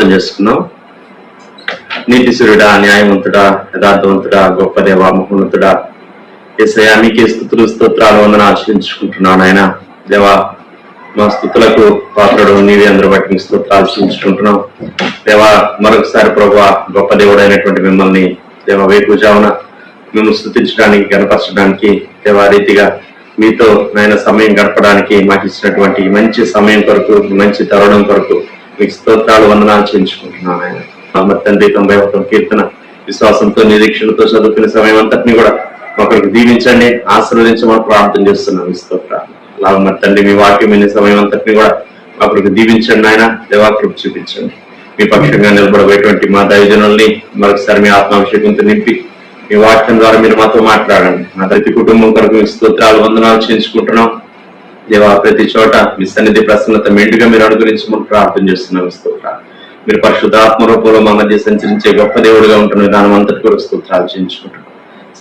ప్రార్థన చేసుకున్నాం. నీతిశూరుడా, న్యాయవంతుడా, యథార్థవంతుడా, గొప్ప దేవా, మహోన్నతుడా, యేసయ్యా మీకే స్తుతులు స్తోత్రాలు వందనాలు ఆశ్రయించుకుంటున్నాను. ఆయన దేవా, మా స్తుతులకు పాత్రుడు నీవే, అందరూ బట్టి మీ స్తోత్రాలు ఆశ్రయించుకుంటున్నాం. దేవా, మరొకసారి ప్రభువా, గొప్ప దేవుడైనటువంటి మిమ్మల్ని దేవా వేకుజామున మేము స్తుతించడానికి, గణపరచడానికి, దేవా రీతిగా మీతో నాయన సమయం గడపడానికి మాకు ఇచ్చినటువంటి మంచి సమయం కొరకు, మంచి తరుణం కొరకు మీకు స్తోత్రాలు వందనాలు చేయించుకుంటున్నాను. ఆయన మా తండ్రి 91వ కీర్తన విశ్వాసంతో నిరీక్షణతో చదువుకునే సమయం అంతటిని కూడా ఒకరికి దీవించండి, ఆశీర్వదించమని ప్రార్థన చేస్తున్నాం. మీ స్తోత్రాలు అలాగే మా తండ్రి మీ వాక్యం వినే సమయం అంతటిని కూడా ఒకరికి దీవించండి. ఆయన దేవాకృప చూపించండి. మీ పక్షంగా నిలబడబోయేటువంటి మా దైవజనుల్ని మరొకసారి మీ ఆత్మాభిషేకంతో నింపి మీ వాక్యం ద్వారా మీరు మాతో మాట్లాడండి. మా ప్రతి కుటుంబం కొరకు మీ స్తోత్రాలు వందనాలు చేయించుకుంటున్నాం. దేవా, ప్రతి చోట మీ సన్నిధి ప్రసన్నత మెండుగా మీరు అనుగ్రహించమని ప్రార్థన చేస్తున్నాం. స్తోత్రాలు మీరు పరిశుద్ధాత్మ రూపంలో మా మధ్య సంచరించే గొప్ప దేవుడిగా ఉంటున్న విధానం అంతటి కొరకు స్తోత్రాలు చేయించుకుంటున్నాం.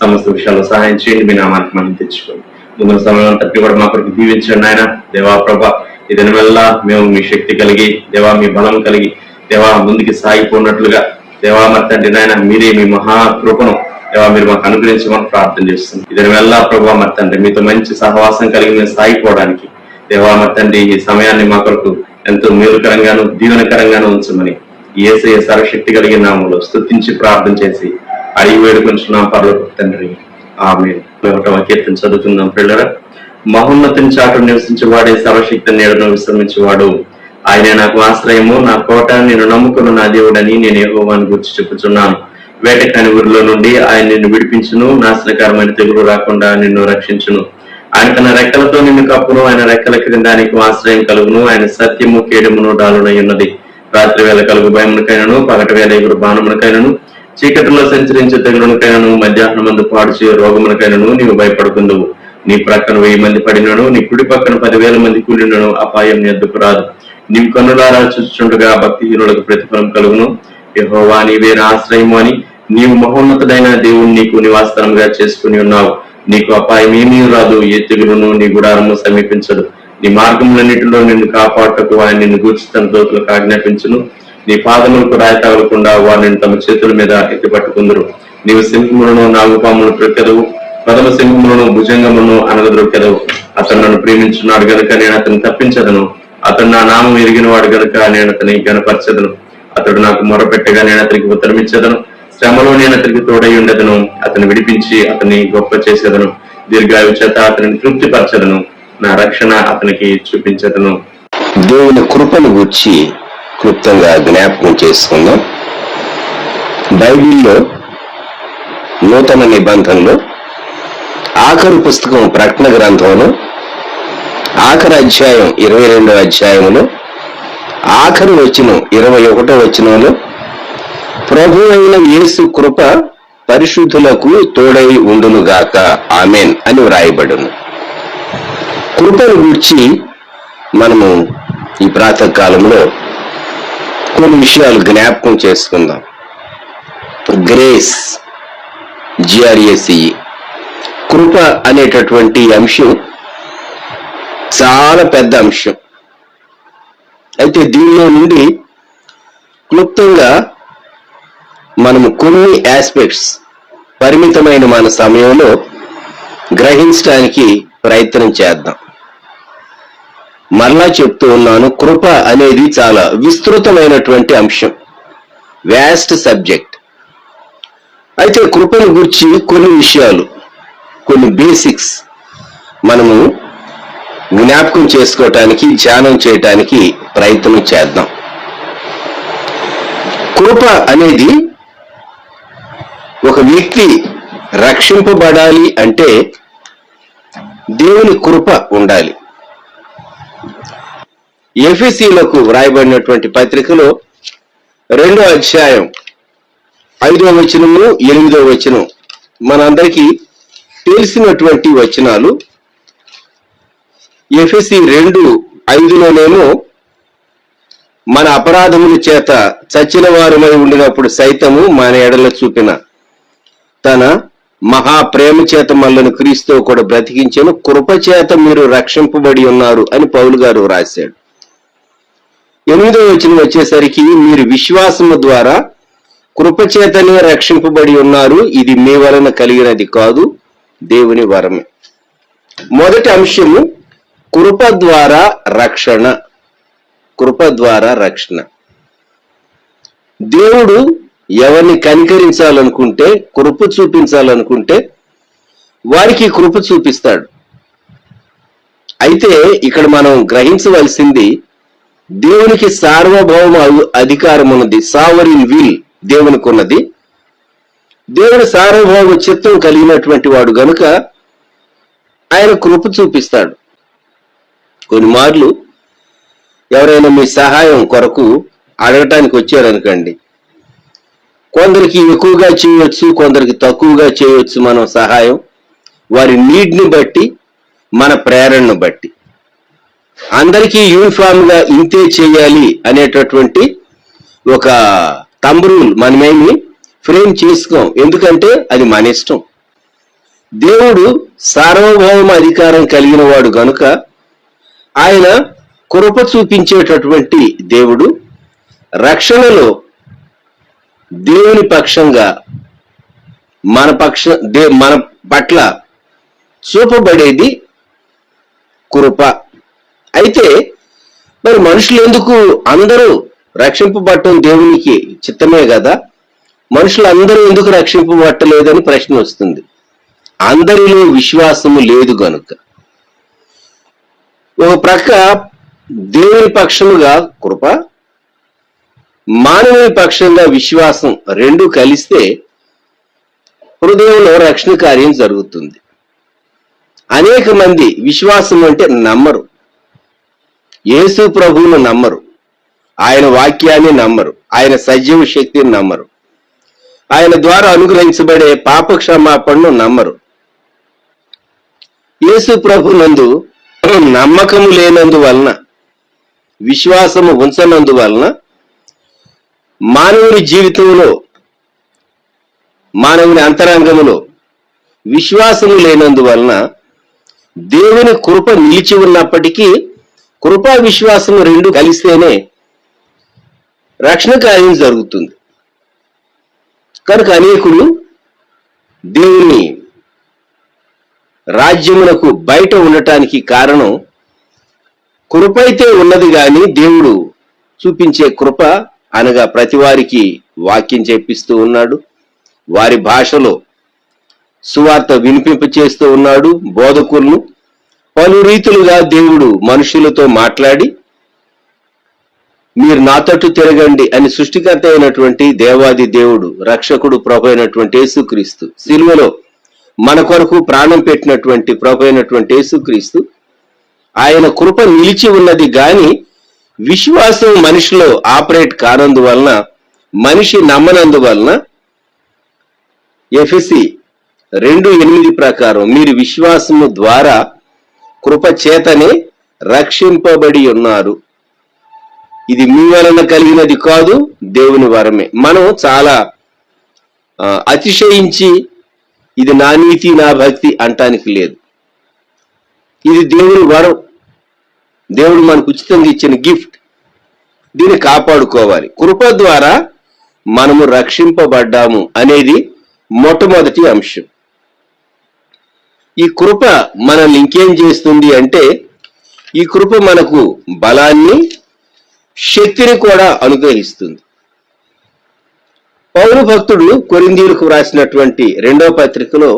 సమస్త విషయాల్లో సహాయం చేయండి. మీ నామానికి మనం తెచ్చుకోండి. ముందున్న సమయం అంతటి కూడా మా కొరకు దీవించండి. ఆయన దేవా ప్రభా, ఈ దినవల్ల మేము మీ శక్తి కలిగి, దేవా మీ బలం కలిగి, దేవా ముందుకి సాగిపోయినట్లుగా, దేవా మరి తండ్రి నాయన మీరే మీ మహాకృపను దేవా మీరు మాకు అనుగ్రహించమని ప్రార్థన చేస్తున్నాం. ఇదని వల్ల ప్రభావ మరి తండ్రి మీతో మంచి సహవాసం కలిగి మేము సాగిపోవడానికి దేవా మరి తండ్రి ఈ సమయాన్ని మా కొరకు ఎంతో మేలుకరంగాను దీవెనకరంగాను ఉంచమని యేసయ్య సర్వశక్తి కలిగిన నామములో స్తుతించి ప్రార్థన చేసి అడిగి వేడుకొంచున్నాం పరలోక తండ్రి, ఆమేన్. 1వ కీర్తన చదువుకుందాం పిల్లరా. మహోన్నతిని చాటు నివసించేవాడే సర్వశక్తిని నీడను విశ్రమించేవాడు. ఆయనే నాకు ఆశ్రయము, నా కోట, నేను నమ్ముకున్న నా దేవుడని నేను యెహోవాను గురించి చెప్పుచున్నాను. వేటకాని ఊరిలో నుండి ఆయన నిన్ను విడిపించును, నాశనకరమైన తెగులు రాకుండా నిన్ను రక్షించును. ఆయన తన రెక్కలతో నిన్ను కప్పును, ఆయన రెక్కల క్రింద నీకు ఆశ్రయం కలుగును. ఆయన సత్యము కేడమును డాలునై ఉన్నది. రాత్రి వేళ కలుగు భయమునకైనను, పగటి వేళ ఎగురు బాణమునకైనను, చీకటిలో సంచరించే తెగులునకైనను, మధ్యాహ్నం మందు పాడుచే రోగమునకైనను నీవు భయపడుకుందువు. నీ ప్రక్కన 1000 మంది పడినను, నీ కుడి పక్కన 10,000 మంది కూలినను అపాయం నీ ఎద్దుకు రాదు. నీవు కన్నులారా చూచుచుండగా భక్తిహీనులకు ప్రతిఫలం కలుగును. యెహోవా నీవే నా ఆశ్రయము అని నీవు మహోన్నతుడైన దేవుని నీకు నివాసస్థలంగా చేసుకుని ఉన్నావు. నీకు అపాయం ఏమీ రాదు, ఏ తెగులును నీ గుడారము సమీపించదు. నీ మార్గములన్నిటిలో నిన్ను కాపాడుటకు ఆయన నిన్ను గూర్చి తన దూతలకు ఆజ్ఞాపించును. నీ పాదములకు రాయి తగలకుండా వారిని తమ చేతుల మీద ఎత్తిపట్టుకుందరు. నీవు సింహములను, నాగుపాములను త్రొక్కెదవు, ప్రథమ సింహములను, భుజంగములను అనగదొక్కెదవు. అతను నన్ను ప్రేమించున్నాడు గనుక నేను అతను తప్పించదను. అతడు నా నామం ఎరిగిన వాడు గనుక నేను అతని గనపరచదను. అతడు నాకు మొరపెట్టగా నేను అతనికి ఉత్తరమిచ్చేదను. శ్రమలో నేను అతనికి తోడై ఉండేదను. అతను విడిపించి అతన్ని గొప్ప చేసేదను. దీర్ఘాయువు చేత అతనిని తృప్తిపరచదను. నా రక్షణ అతనికి చూపించదను. దేవుని కృపను గురించి క్లుప్తంగా జ్ఞాపకం చేసుకుందాం. బైబిల్లో నూతన నిబంధనలో ఆఖరు పుస్తకం ప్రకటన గ్రంథంలో ఆఖరి అధ్యాయం 22వ అధ్యాయంలో ఆఖరి వచనం 21వ వచనంలో ప్రభు అయిన యేసు కృప పరిశుద్ధులకు తోడై ఉండునుగాక, ఆమెన్ అని వ్రాయబడును. కృపను గూర్చి మనము ఈ ప్రాతకాలంలో కొన్ని విషయాలు జ్ఞాపకం చేసుకుందాం. గ్రేస్, GRACE, కృప అనేటటువంటి అంశం చాలా పెద్ద అంశం. అయితే దీనిలో నుండి క్లుప్తంగా మనము కొన్ని ఆస్పెక్ట్స్ పరిమితమైన మన సమయంలో గ్రహించడానికి ప్రయత్నం చేద్దాం. మరలా చెప్తూ ఉన్నాను, కృప అనేది చాలా విస్తృతమైనటువంటి అంశం, వ్యాస్ట్ సబ్జెక్ట్. అయితే కృపను గురించి కొన్ని విషయాలు, కొన్ని బేసిక్స్ మనము జ్ఞాపకం చేసుకోవటానికి, ధ్యానం చేయటానికి ప్రయత్నం చేద్దాం. కృప అనేది ఒక వ్యక్తి రక్షింపబడాలి అంటే దేవుని కృప ఉండాలి. ఎఫెసీయులకు వ్రాయబడినటువంటి పత్రికలో 2వ అధ్యాయం 5వ వచనము 8వ వచనం మనందరికీ తెలిసినటువంటి వచనాలు. ఎఫెసీ 2:5లోనేమో మన అపరాధముల చేత చచ్చిన వారమై ఉండినప్పుడు సైతము మన ఎడల చూపిన తన మహాప్రేమ చేత మనలను క్రీస్తుతో కూడా బ్రతికించెను, కృప చేత మీరు రక్షింపబడి ఉన్నారు అని పౌలు గారు రాశాడు. 8వ వచనం వచ్చేసరికి మీరు విశ్వాసము ద్వారా కృపచేతనే రక్షింపబడి ఉన్నారు, ఇది మీ వలన కలిగినది కాదు, దేవుని వరమే. మొదటి అంశము కృప ద్వారా రక్షణ. కృప ద్వారా రక్షణ. దేవుడు ఎవరిని కనికరించాలనుకుంటే, కృప చూపించాలనుకుంటే వారికి కృప చూపిస్తాడు. అయితే ఇక్కడ మనం గ్రహించవలసింది, దేవునికి సార్వభౌమ అధికారం ఉన్నది, సావరిన్ విల్ దేవునికి ఉన్నది. దేవుడు సార్వభౌమ చిత్తం కలిగినటువంటి వాడు గనుక ఆయన కృప చూపిస్తాడు. కొన్ని మార్లు ఎవరైనా మీ సహాయం కొరకు అడగటానికి వచ్చారనుకోండి, కొందరికి ఎక్కువగా చేయొచ్చు, కొందరికి తక్కువగా చేయొచ్చు మనం సహాయం, వారి నీడ్ని బట్టి, మన ప్రేరణను బట్టి. అందరికీ యూనిఫామ్ గా ఇంతే చేయాలి అనేటటువంటి ఒక థంబ్ రూల్ మనమేమి ఫ్రేమ్ చేసుకోం, ఎందుకంటే అది మన ఇష్టం. దేవుడు సార్వభౌమ అధికారం కలిగిన వాడు గనుక ఆయన కృప చూపించేటటువంటి దేవుడు. రక్షణలో దేవుని పక్షంగా మన పట్ల చూపబడేది కృప. అయితే మరి మనుషులు ఎందుకు అందరూ రక్షింపబడటం దేవునికి చిత్తమే కదా, మనుషులు అందరూ ఎందుకు రక్షింపబట్టలేదని ప్రశ్న వస్తుంది. అందరిలో విశ్వాసము లేదు గనుక. ఒక ప్రక్క దేవుని పక్షముగా కృప, మానవుని పక్షంగా విశ్వాసం రెండు కలిస్తే హృదయంలో రక్షణ కార్యం జరుగుతుంది. అనేక మంది విశ్వాసం అంటే నమ్మరు, యేసు ప్రభువును నమ్మరు, ఆయన వాక్యాన్ని నమ్మరు, ఆయన సజీవ శక్తిని నమ్మరు, ఆయన ద్వారా అనుగ్రహించబడే పాప క్షమాపణను నమ్మరు. యేసు ప్రభునందు నమ్మకము లేనందువలన, విశ్వాసము ఉంచనందువలన మానవుని జీవితంలో, మానవుని అంతరంగములో విశ్వాసము లేనందువలన దేవుని కృప నిలిచి ఉన్నప్పటికీ కృపా విశ్వాసము రెండు కలిస్తేనే రక్షణ కార్యం జరుగుతుంది. కనుక అనేకులు దేవుని రాజ్యమునకు బయట ఉండటానికి కారణం కృప అయితే ఉన్నది, కానీ దేవుడు చూపించే కృప అనగా ప్రతి వారికి వాక్యం చెప్పిస్తూ ఉన్నాడు, వారి భాషలో సువార్త వినిపింప చేస్తూ ఉన్నాడు. బోధకులను పలు రీతులుగా దేవుడు మనుషులతో మాట్లాడి మీరు నా తట్టు తిరగండి అని సృష్టికర్త అయినటువంటి దేవాది దేవుడు, రక్షకుడు ప్రభు అయినటువంటి యేసుక్రీస్తు, సిలువలో మన కొరకు ప్రాణం పెట్టినటువంటి ప్రభు అయినటువంటి యేసుక్రీస్తు, ఆయన కృప నిలిచి ఉన్నది, గాని విశ్వాసం మనిషిలో ఆపరేట్ కానందువలన, మనిషి నమ్మనందువలన ఎఫెసీ 2:8 ప్రకారం మీరు విశ్వాసము ద్వారా కృప చేతనే రక్షింపబడి ఉన్నారు, ఇది మీ వలన కలిగినది కాదు, దేవుని వరమే. మనం చాలా అతిశయించి ఇది నా నీతి నా భక్తి అంటానికి లేదు. ఇది దేవుని వరం, దేవుడు మనకు ఉచితంగా ఇచ్చిన గిఫ్ట్. దీన్ని కాపాడుకోవాలి. కృప ద్వారా మనము రక్షింపబడ్డాము అనేది మొట్టమొదటి అంశం. ఈ కృప మనల్ని ఇంకేం చేస్తుంది అంటే, ఈ కృప మనకు బలాన్ని, శక్తిని కూడా అనుగ్రహిస్తుంది. పౌలు భక్తుడు కొరింథీయులకు వ్రాసినటువంటి 2వ పత్రికలో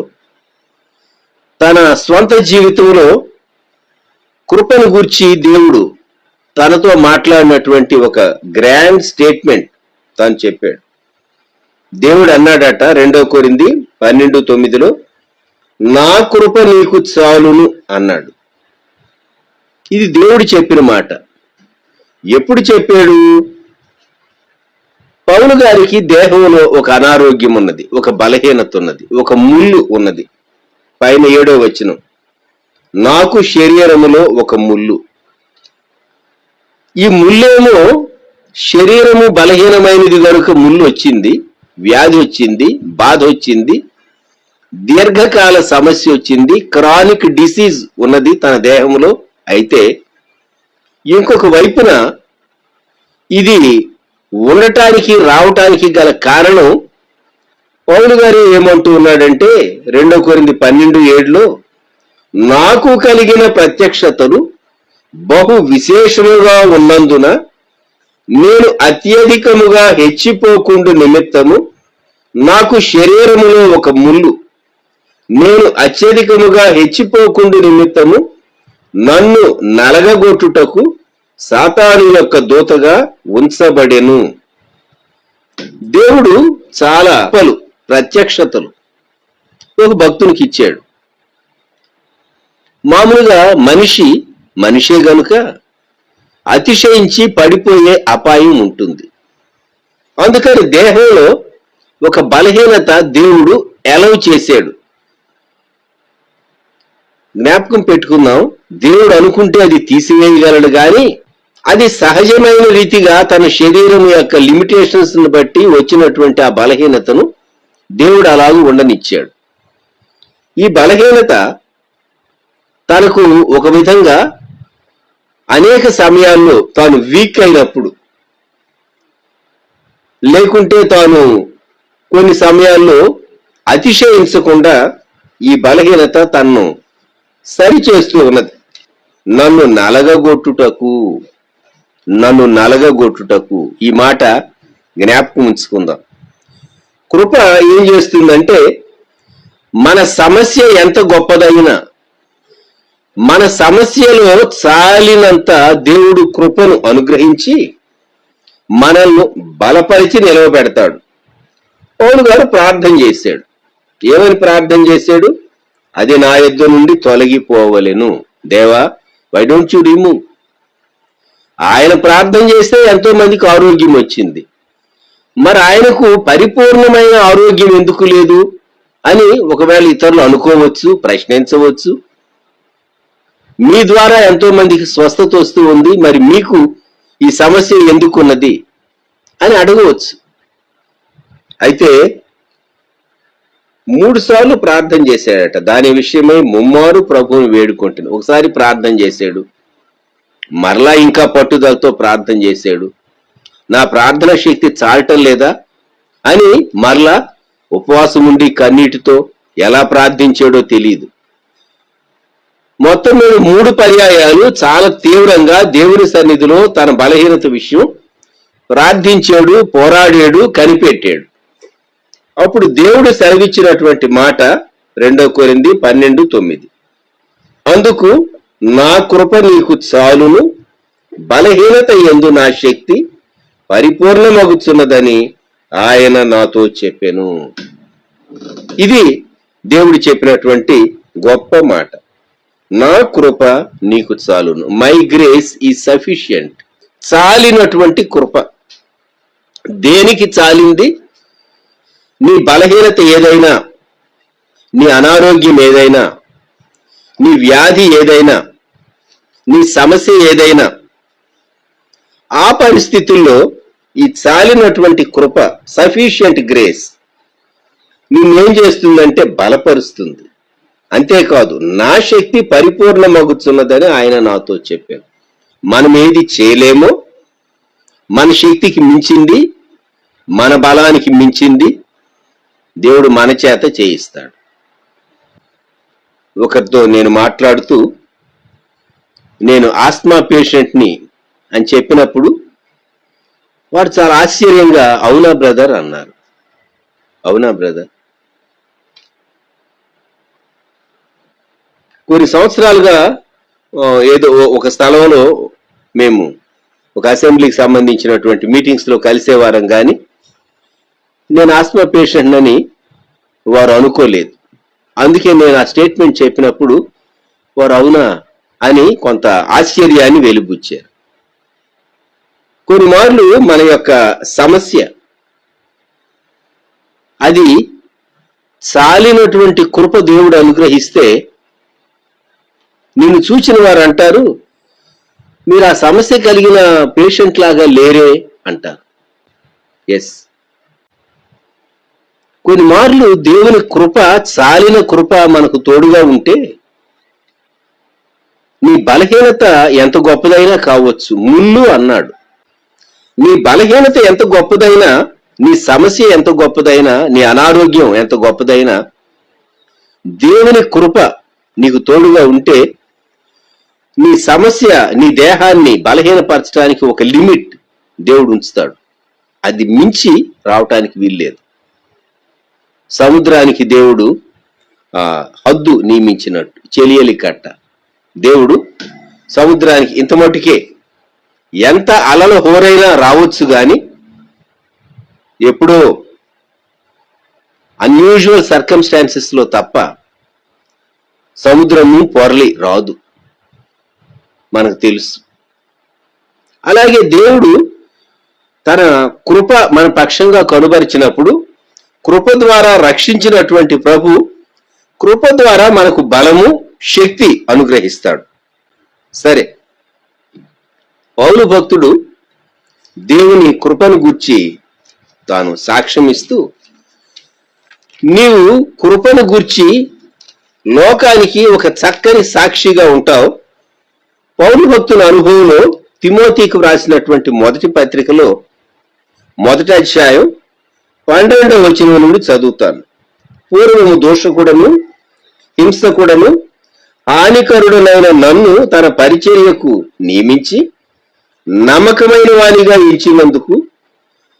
తన స్వంత జీవితంలో కృపను గూర్చి దేవుడు తనతో మాట్లాడినటువంటి ఒక గ్రాండ్ స్టేట్మెంట్ తాను చెప్పాడు. దేవుడు అన్నాడట 2 కొరింథీ 12:9, నా కృప నీకు చాలును అన్నాడు. ఇది దేవుడు చెప్పిన మాట. ఎప్పుడు చెప్పాడు? పౌలు గారికి దేహంలో ఒక అనారోగ్యం ఉన్నది, ఒక బలహీనత ఉన్నది, ఒక ముళ్ళు ఉన్నది. పైన 7వ వచనం, నాకు శరీరములో ఒక ముళ్ళు. ఈ ముళ్ళేమో శరీరము బలహీనమైనది కనుక ముళ్ళు వచ్చింది, వ్యాధి వచ్చింది, బాధ వచ్చింది, దీర్ఘకాల సమస్య వచ్చింది, క్రానిక్ డిసీజ్ ఉన్నది తన దేహంలో. అయితే ఇంకొక వైపున ఇది ఉండటానికి రావటానికి గల కారణం పౌలు గారు ఏమంటూ ఉన్నాడంటే 2 కొరింథీ 12:7 నాకు కలిగిన ప్రత్యక్షతలు బహు విశేషముగా ఉన్నందున నేను అత్యధికముగా హెచ్చిపోకుండు నిమిత్తము నాకు శరీరములో ఒక ముళ్ళు, నేను అత్యధికముగా హెచ్చిపోకుండు నిమిత్తము నన్ను నలగగొట్టుటకు సాతాను యొక్క దూతగా ఉంచబడెను. దేవుడు చాలా ప్రత్యక్షతలు ఒక భక్తునికి ఇచ్చాడు. మామూలుగా మనిషే గనుక అతిశయించి పడిపోయే అపాయం ఉంటుంది. అందుకని దేహంలో ఒక బలహీనత దేవుడు అలౌ చేశాడు. జ్ఞాపకం పెట్టుకుందాం, దేవుడు అనుకుంటే అది తీసివేయగలడు కానీ అది సహజమైన రీతిగా తన శరీరం యొక్క లిమిటేషన్స్ ని బట్టి వచ్చినటువంటి ఆ బలహీనతను దేవుడు అలాగూ ఉండనిచ్చాడు. ఈ బలహీనత తనకు ఒక విధంగా అనేక సమయాల్లో తాను వీక్ అయినప్పుడు, లేకుంటే తాను కొన్ని సమయాల్లో అతిశయించకుండా ఈ బలహీనత తన్ను సరిచేస్తూ ఉన్నది. నన్ను నలగగొట్టుటకు ఈ మాట జ్ఞాపకం ఉంచుకుందాం. కృప ఏం చేస్తుందంటే మన సమస్య ఎంత గొప్పదైనా మన సమస్యలో చాలినంత దేవుడు కృపను అనుగ్రహించి మనల్ని బలపరిచి నిలవబెడతాడు. పౌలు గారు ప్రార్థన చేశాడు. ఏమని ప్రార్థన చేశాడు? అది నా యొద్ద నుండి తొలగిపోవలెను. దేవా, వై డోంట్ యు రిమూవ్. ఆయన ప్రార్థన చేస్తే ఎంతో మందికి ఆరోగ్యం వచ్చింది. మరి ఆయనకు పరిపూర్ణమైన ఆరోగ్యం ఎందుకు లేదు అని ఒకవేళ ఇతరులు అనుకోవచ్చు, ప్రశ్నించవచ్చు. మీ ద్వారా ఎంతో మందికి స్వస్థత వస్తూ ఉంది, మరి మీకు ఈ సమస్య ఎందుకున్నది అని అడగవచ్చు. అయితే 3 సార్లు ప్రార్థన చేశాడట. దాని విషయమై ముమ్మారు ప్రభువుని వేడుకుంటుంది. ఒకసారి ప్రార్థన చేశాడు, మరలా ఇంకా పట్టుదలతో ప్రార్థన చేశాడు. నా ప్రార్థన శక్తి చాలటం లేదా అని మరలా ఉపవాసం ఉండి కన్నీటితో ఎలా ప్రార్థించాడో తెలియదు. మొత్తం మీద 3 పర్యాయాలు చాలా తీవ్రంగా దేవుని సన్నిధిలో తన బలహీనత విషయం ప్రార్థించాడు, పోరాడాడు, కనిపెట్టాడు. అప్పుడు దేవుడు సెలవిచ్చినటువంటి మాట 2 కొరింథీ 12:9 అందుకు నా కృప నీకు చాలును, బలహీనత యందు నా శక్తి పరిపూర్ణమగుచున్నదని ఆయన నాతో చెప్పెను. ఇది దేవుడు చెప్పినటువంటి గొప్ప మాట. నా కృప నీకు చాలును, మై గ్రేస్ ఈజ్ సఫిషియంట్. చాలినటువంటి కృప. దేనికి చాలింది? నీ బలహీనత ఏదైనా, నీ అనారోగ్యం ఏదైనా, నీ వ్యాధి ఏదైనా, నీ సమస్య ఏదైనా, ఆ పరిస్థితుల్లో ఈ చాలినటువంటి కృప, సఫిషియంట్ గ్రేస్, నిన్నేం చేస్తుందంటే బలపరుస్తుంది. అంతేకాదు, నా శక్తి పరిపూర్ణమగుచున్నదని ఆయన నాతో చెప్పాను. మనం ఏది చేయలేమో, మన శక్తికి మించింది, మన బలానికి మించింది దేవుడు మన చేత చేయిస్తాడు. ఒకరితో నేను మాట్లాడుతూ, నేను ఆస్మా పేషెంట్ని అని చెప్పినప్పుడు వాడు చాలా ఆశ్చర్యంగా అవునా బ్రదర్ అన్నారు. అవునా బ్రదర్. కొన్ని సంవత్సరాలుగా ఏదో ఒక స్థలంలో మేము ఒక అసెంబ్లీకి సంబంధించినటువంటి మీటింగ్స్ లో కలిసేవారం, కానీ నేను ఆస్మా పేషెంట్ అని వారు అనుకోలేదు. అందుకే నేను ఆ స్టేట్మెంట్ చెప్పినప్పుడు వారు అవునా అని కొంత ఆశ్చర్యాన్ని వెలిబుచ్చారు. కొన్ని మార్లు మన యొక్క సమస్య అది చాలినటువంటి కృప దేవుడు అనుగ్రహిస్తే నిన్ను చూచిన వారు అంటారు, మీరు ఆ సమస్య కలిగిన పేషెంట్ లాగా లేరే అంటారు. ఎస్, కొన్ని మార్లు దేవుని కృప, చాలిన కృప మనకు తోడుగా ఉంటే నీ బలహీనత ఎంత గొప్పదైనా కావచ్చు. ముళ్ళు అన్నాడు, నీ బలహీనత ఎంత గొప్పదైనా, నీ సమస్య ఎంత గొప్పదైనా, నీ అనారోగ్యం ఎంత గొప్పదైనా, దేవుని కృప నీకు తోడుగా ఉంటే నీ సమస్య, నీ దేహాన్ని బలహీనపరచడానికి ఒక లిమిట్ దేవుడు ఉంచుతాడు. అది మించి రావటానికి వీల్లేదు. సముద్రానికి దేవుడు హద్దు నియమించినట్టు, చెలియలి కట్ట. దేవుడు సముద్రానికి ఇంత మటుకే, ఎంత అలల హోరైనా రావచ్చు గాని ఎప్పుడో అన్యూజువల్ సర్కమ్స్టాన్సెస్ లో తప్ప సముద్రము పొరలి రాదు, మనకు తెలుసు. అలాగే దేవుడు తన కృప మన పక్షంగా కనుబరిచినప్పుడు, కృప ద్వారా రక్షించినటువంటి ప్రభు కృప ద్వారా మనకు బలము, శక్తి అనుగ్రహిస్తాడు. సరే, పౌలు భక్తుడు దేవుని కృపను గూర్చి తాను సాక్ష్యం ఇస్తూ, నీవు కృపను గూర్చి లోకానికి ఒక చక్కని సాక్షిగా ఉంటావు. పౌలు భక్తుల అనుభవంలో తిమోతికి వ్రాసినటువంటి మొదటి పత్రికలో 1వ అధ్యాయం 12వ వచనం నుండి చదువుతాను. పూర్వము దోషకుడను, హింసకుడను, హానికరుడనైన నన్ను తన పరిచర్యకు నియమించి నమ్మకమైన వానిగా ఇచ్చినందుకు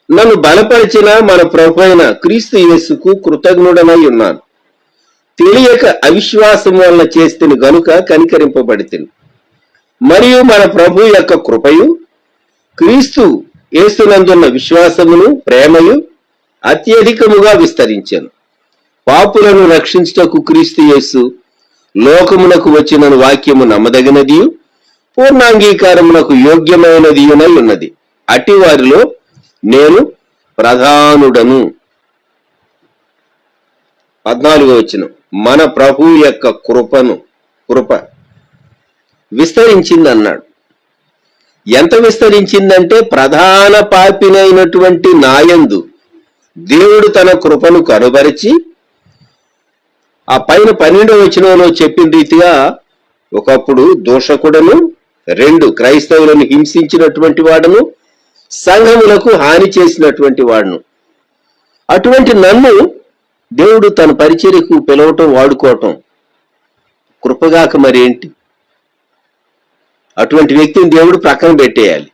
నన్ను బలపరిచిన మన ప్రభువైన క్రీస్తు యేసుకు కృతజ్ఞుడనై ఉన్నాను. తెలియక అవిశ్వాసం వలన చేస్తుని గనుక కనికరింపబడితిని. మరియు మన ప్రభు యొక్క కృపయు క్రీస్తు యేసునందున్న విశ్వాసమును ప్రేమయు అత్యధికముగా విస్తరించెను. పాపులను రక్షించుటకు క్రీస్తు యేసు లోకమునకు వచ్చిన వాక్యము నమ్మదగినది, పూర్ణాంగీకారమునకు యోగ్యమైనదియునై ఉన్నది. అట్టి వారిలో నేను ప్రధానుడను. 14వ వచనం, మన ప్రభు యొక్క కృప విస్తరించింది అన్నాడు. ఎంత విస్తరించిందంటే, ప్రధాన పాపినైనటువంటి నాయందు దేవుడు తన కృపను కనుబరిచి, ఆ పైన 12వ వచనంలో చెప్పిన రీతిగా ఒకప్పుడు దోషకుడను, 2 క్రైస్తవులను హింసించినటువంటి వాడును, సంఘములకు హాని చేసినటువంటి వాడును. అటువంటి నన్ను దేవుడు తన పరిచర్యకు పిలవటం, వాడుకోవటం కృపగాక మరేంటి? అటువంటి వ్యక్తిని దేవుడు ప్రక్కన పెట్టేయాలి,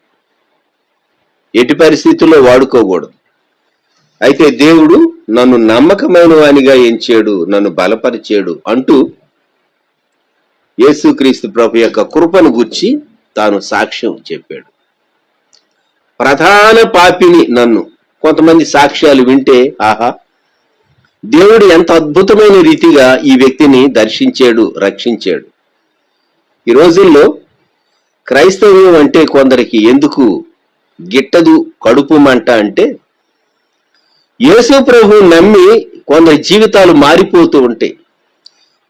ఎట్టి పరిస్థితుల్లో వాడుకోకూడదు. అయితే దేవుడు నన్ను నమ్మకమైన వానిగా ఎంచాడు, నన్ను బలపరిచాడు అంటూ యేసుక్రీస్తు ప్రభు యొక్క కృపను గుర్చి తాను సాక్ష్యం చెప్పాడు. ప్రధాన పాపిని నన్ను, కొంతమంది సాక్ష్యాలు వింటే ఆహా, దేవుడు ఎంత అద్భుతమైన రీతిగా ఈ వ్యక్తిని దర్శించాడు, రక్షించాడు. ఈ రోజుల్లో క్రైస్తవ్యం అంటే కొందరికి ఎందుకు గిట్టదు, కడుపు మంట అంటే, యేసు ప్రభు నమ్మి కొందరి జీవితాలు మారిపోతూ ఉంటాయి.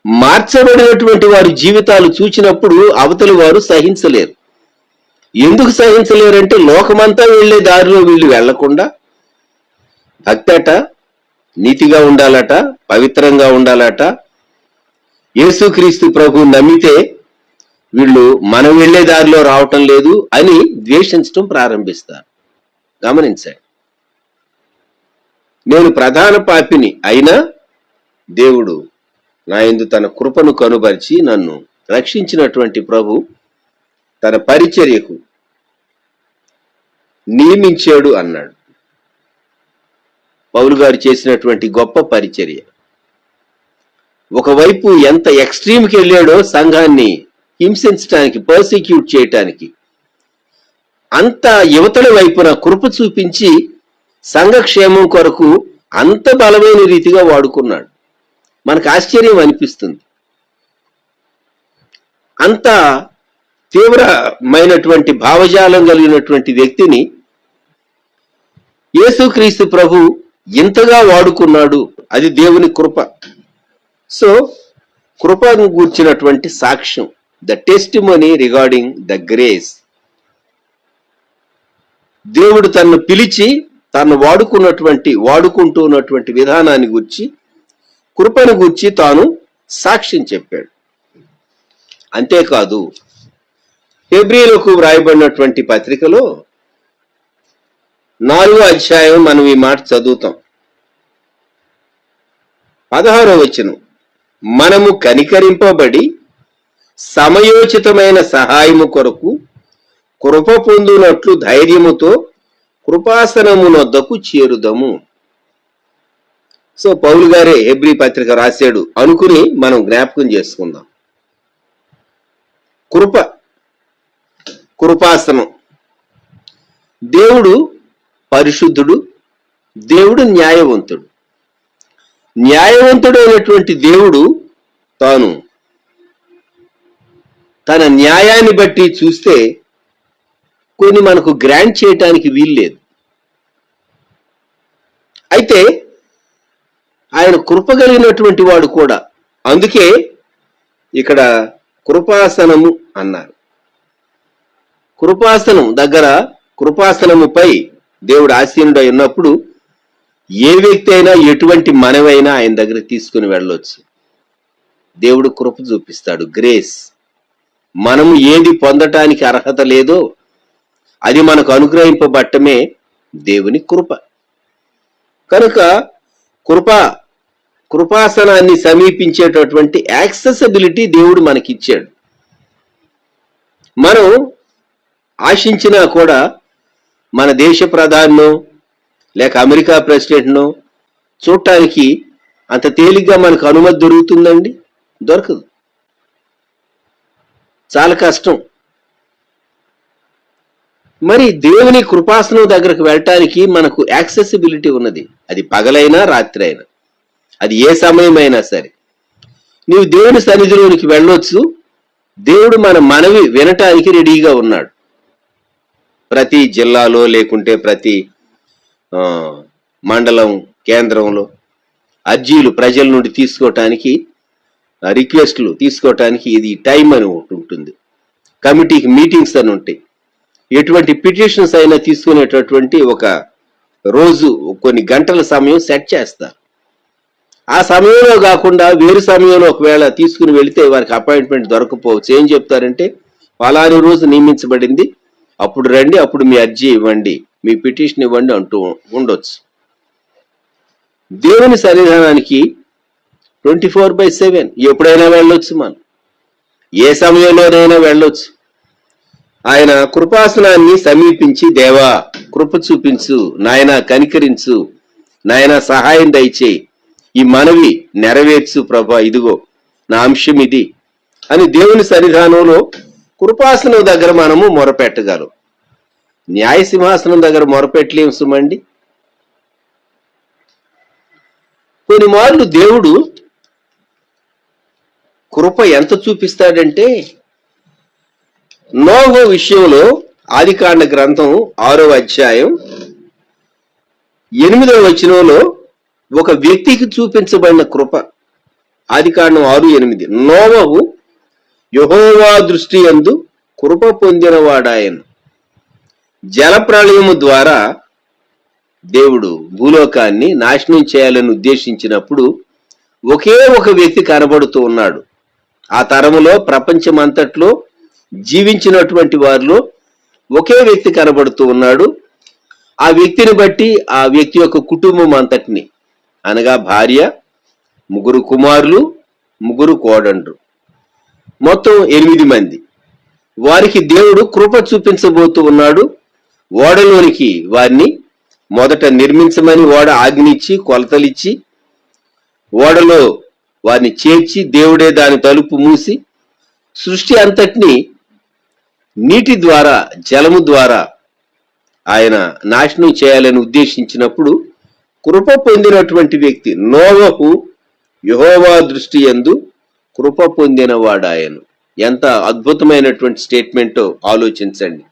మార్చబడినటువంటి వారి జీవితాలు చూచినప్పుడు అవతలి వారు సహించలేరు. ఎందుకు సహించలేరంటే, లోకమంతా వెళ్లే దారిలో వీళ్ళు వెళ్లకుండా భక్తట, నీతిగా ఉండాలట, పవిత్రంగా ఉండాలట, యేసుక్రీస్తు ప్రభు నమ్మితే వీళ్ళు మనం వెళ్లే దారిలో రావటం లేదు అని ద్వేషించడం ప్రారంభిస్తారు. గమనించండి. నేను ప్రధాన పాపిని అయినా దేవుడు నా యందు తన కృపను కనుబరిచి నన్ను రక్షించినటువంటి ప్రభు తన పరిచర్యకు నియమించాడు అన్నాడు. పౌలు గారు చేసినటువంటి గొప్ప పరిచర్య. ఒకవైపు ఎంత ఎక్స్ట్రీమ్కి వెళ్ళాడో సంఘాన్ని హింసించడానికి, పర్సిక్యూట్ చేయటానికి, అంత యువతల వైపున కృప చూపించి సంఘక్షేమం కొరకు అంత బలమైన రీతిగా వాడుకున్నాడు. మనకు ఆశ్చర్యం అనిపిస్తుంది. అంత తీవ్రమైనటువంటి భావజాలం కలిగినటువంటి వ్యక్తిని యేసుక్రీస్తు ప్రభు ఇంతగా వాడుకున్నాడు. అది దేవుని కృప. సో కృపను గూర్చినటువంటి సాక్ష్యం, the testimony regarding the grace. దేవుడు తనను పిలిచి తను వాడుకుంటున్నటువంటి విధానాన్ని గూర్చి, కృపను గూర్చి తాను సాక్ష్యం చెప్పాడు. అంతేకాదు, హెబ్రీలకు వ్రాయబడినటువంటి పత్రికలో 4వ అధ్యాయం మనం ఈ మాట చదువుతాం. 16వ వచనం, మనము కనికరింపబడి సమయోచితమైన సహాయము కొరకు కృప పొందునట్లు ధైర్యముతో కృపాసనమునొద్దకు చేరుదము. సో పౌలు గారే హెబ్రీ పత్రిక రాశాడు అనుకుని మనం జ్ఞాపకం చేసుకుందాం. కృపాసనం. దేవుడు పరిశుద్ధుడు, దేవుడు న్యాయవంతుడు. న్యాయవంతుడు అయినటువంటి దేవుడు తాను తన న్యాయాన్ని బట్టి చూస్తే కొన్ని మనకు గ్రాంట్ చేయటానికి వీల్లేదు. అయితే ఆయన కృప కలిగినటువంటి వాడు కూడా. అందుకే ఇక్కడ కృపాసనము అన్నారు. కృపాసనం దగ్గర, కృపాసనముపై దేవుడు ఆసీనుడై ఉన్నప్పుడు ఏ వ్యక్తి అయినా ఎటువంటి మనవైనా ఆయన దగ్గర తీసుకుని వెళ్ళొచ్చు. దేవుడు కృప చూపిస్తాడు, గ్రేస్. మనము ఏది పొందటానికి అర్హత లేదో అది మనకు అనుగ్రహింపబట్టమే దేవుని కృప. కనుక కృపాసనాన్ని సమీపించేటటువంటి యాక్సెసిబిలిటీ దేవుడు మనకిచ్చాడు. మనం ఆశించినా కూడా మన దేశ ప్రధానినో లేక అమెరికా ప్రెసిడెంట్నో చూడటానికి అంత తేలిగ్గా మనకు అనుమతి దొరుకుతుందండి? దొరకదు, చాలా కష్టం. మరి దేవుని కృపాసనం దగ్గరకు వెళ్ళటానికి మనకు యాక్సెసిబిలిటీ ఉన్నది. అది పగలైనా రాత్రి అయినా, అది ఏ సమయమైనా సరే నీవు దేవుని సన్నిధిలోనికి వెళ్ళొచ్చు. దేవుడు మన మనవి వినటానికి రెడీగా ఉన్నాడు. ప్రతి జిల్లాలో లేకుంటే ప్రతి మండలం కేంద్రంలో అర్జీలు ప్రజల నుండి తీసుకోవటానికి, రిక్వెస్ట్లు తీసుకోవటానికి ఇది టైం అని ఒకటి ఉంటుంది. కమిటీకి మీటింగ్స్ అని ఉంటాయి. ఎటువంటి పిటిషన్స్ అయినా తీసుకునేటటువంటి ఒక రోజు, కొన్ని గంటల సమయం సెట్ చేస్తారు. ఆ సమయంలో కాకుండా వేరు సమయంలో ఒకవేళ తీసుకుని వెళితే వారికి అపాయింట్మెంట్ దొరకపోవచ్చు. ఏం చెప్తారంటే, పలాని రోజు నియమించబడింది, అప్పుడు రండి, అప్పుడు మీ అర్జీ ఇవ్వండి, మీ పిటిషన్ ఇవ్వండి అంటూ ఉండొచ్చు. దేవుని సన్నిధానానికి 24/7 ఎప్పుడైనా వెళ్ళొచ్చు. మనం ఏ సమయంలోనైనా వెళ్ళొచ్చు. ఆయన కృపాసనాన్ని సమీపించి, దేవా కృప చూపించు, నాయన కనికరించు, నాయన సహాయం దయచేయి, ఈ మనవి నెరవేర్చు ప్రభా, ఇదిగో నా అంశం ఇది అని దేవుని సన్నిధానంలో కృపాసనం దగ్గర మనము మొరపెట్టగలం. న్యాయ సింహాసనం దగ్గర మొరపెట్టలేము సుమండి. కొన్ని మార్లు దేవుడు కృప ఎంత చూపిస్తాడంటే, నోహు విషయంలో ఆదికాండ గ్రంథం 6వ అధ్యాయం 8వ వచనంలో ఒక వ్యక్తికి చూపించబడిన కృప. ఆదికాండం 6:8, నోవహు యెహోవా దృష్టి యందు కృప పొందినవాడాయను. జలప్రళయము ద్వారా దేవుడు భూలోకాన్ని నాశనం చేయాలని ఉద్దేశించినప్పుడు ఒకే ఒక వ్యక్తి కనబడుతూ ఉన్నాడు. ఆ తరములో ప్రపంచమంతట్లో జీవించినటువంటి వారిలో ఒకే వ్యక్తి కనబడుతూ ఉన్నాడు. ఆ వ్యక్తిని బట్టి ఆ వ్యక్తి యొక్క కుటుంబం అంతటిని, అనగా భార్య, 3 కుమారులు, 3 కోడండ్రు, మొత్తం 8 మంది. వారికి దేవుడు కృప చూపించబోతూ ఉన్నాడు. ఓడలోనికి వారిని మొదట నిర్మించమని ఓడ ఆజ్ఞించి, కొలతలిచ్చి, ఓడలో వారిని చేర్చి, దేవుడే దాని తలుపు మూసి సృష్టి అంతటిని నీటి ద్వారా, జలము ద్వారా ఆయన నాశనం చేయాలని ఉద్దేశించినప్పుడు కృప పొందినటువంటి వ్యక్తి నోవహు యెహోవా దృష్టి యందు కృప పొందినవాడాయను. ఎంత అద్భుతమైనటువంటి స్టేట్మెంటో ఆలోచించండి.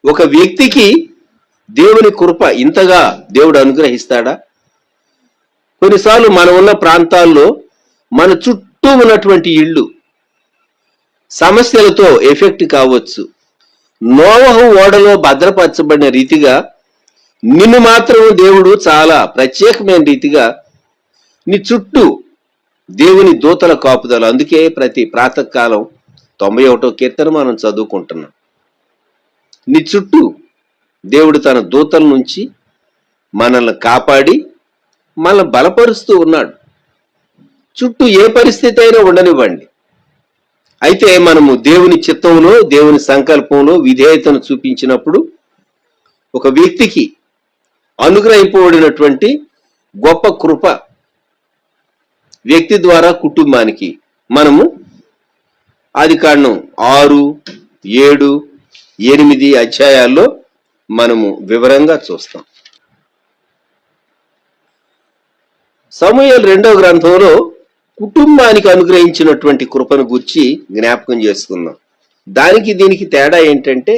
ఒక వ్యక్తికి దేవుని కృప ఇంతగా దేవుడు అనుగ్రహిస్తాడా? కొన్నిసార్లు మనం ఉన్న ప్రాంతాల్లో మన చుట్టూ ఉన్నటువంటి ఇళ్ళు సమస్యలతో ఎఫెక్ట్ కావచ్చు. నోవహు ఓడలో భద్రపరచబడిన రీతిగా నిన్ను మాత్రం దేవుడు చాలా ప్రత్యేకమైన రీతిగా నీ చుట్టూ దేవుని దూతల కాపుదల. అందుకే ప్రతి ప్రాతకాలం 91వ కీర్తన మనం చదువుకుంటున్నాం. నీ చుట్టూ దేవుడు తన దూతల నుంచి మనల్ని కాపాడి మనల్ని బలపరుస్తూ ఉన్నాడు. చుట్టూ ఏ పరిస్థితి అయినా ఉండనివ్వండి, అయితే మనము దేవుని చిత్తంలో, దేవుని సంకల్పంలో విధేయతను చూపించినప్పుడు ఒక వ్యక్తికి అనుగ్రహింపబడినటువంటి గొప్ప కృప వ్యక్తి ద్వారా కుటుంబానికి మనము ఆదికాండం 6, 7, 8 అధ్యాయాల్లో మనము వివరంగా చూస్తాం. సమూయేలు 2వ గ్రంథంలో కుటుంబానికి అనుగ్రహించినటువంటి కృపను గురించి జ్ఞాపకం చేసుకుందాం. దానికి దీనికి తేడా ఏంటంటే,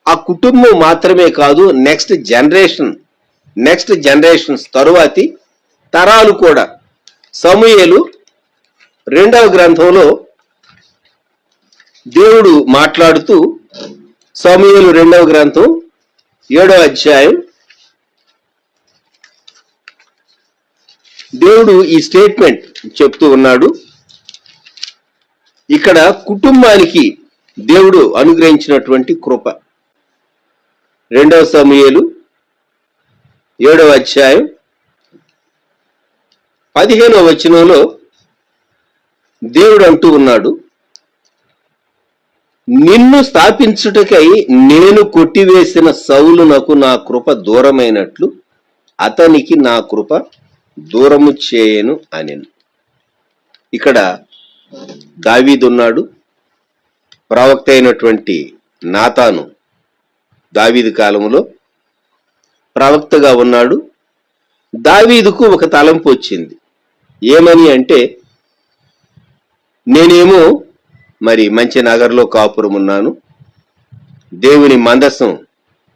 ఆ కుటుంబం మాత్రమే కాదు, నెక్స్ట్ జనరేషన్స్ తరువాతి తరాలు కూడా. సమూయేలు 2వ గ్రంథంలో దేవుడు మాట్లాడుతూ, సమూయేలు 2వ గ్రంథం 7వ అధ్యాయం దేవుడు ఈ స్టేట్మెంట్ చెప్తూ ఉన్నాడు. ఇక్కడ కుటుంబానికి దేవుడు అనుగ్రహించినటువంటి కృప. 2వ సమూయేలు 7వ అధ్యాయం 15వ వచనంలో దేవుడు అంటూ ఉన్నాడు, నిన్ను స్థాపించుటకై నేను కొట్టివేసిన సౌలునకు నా కృప దూరమైనట్లు అతనికి నా కృప దూరము చేయను అని. ఇక్కడ దావీదు ఉన్నాడు, ప్రవక్త అయినటువంటి నాతాను దావీదు కాలంలో ప్రవక్తగా ఉన్నాడు. దావీదుకు ఒక తలంపు వచ్చింది. ఏమని అంటే, నేనేమో మరి మంచి నగర్లో కాపురం ఉన్నాను, దేవుని మందసం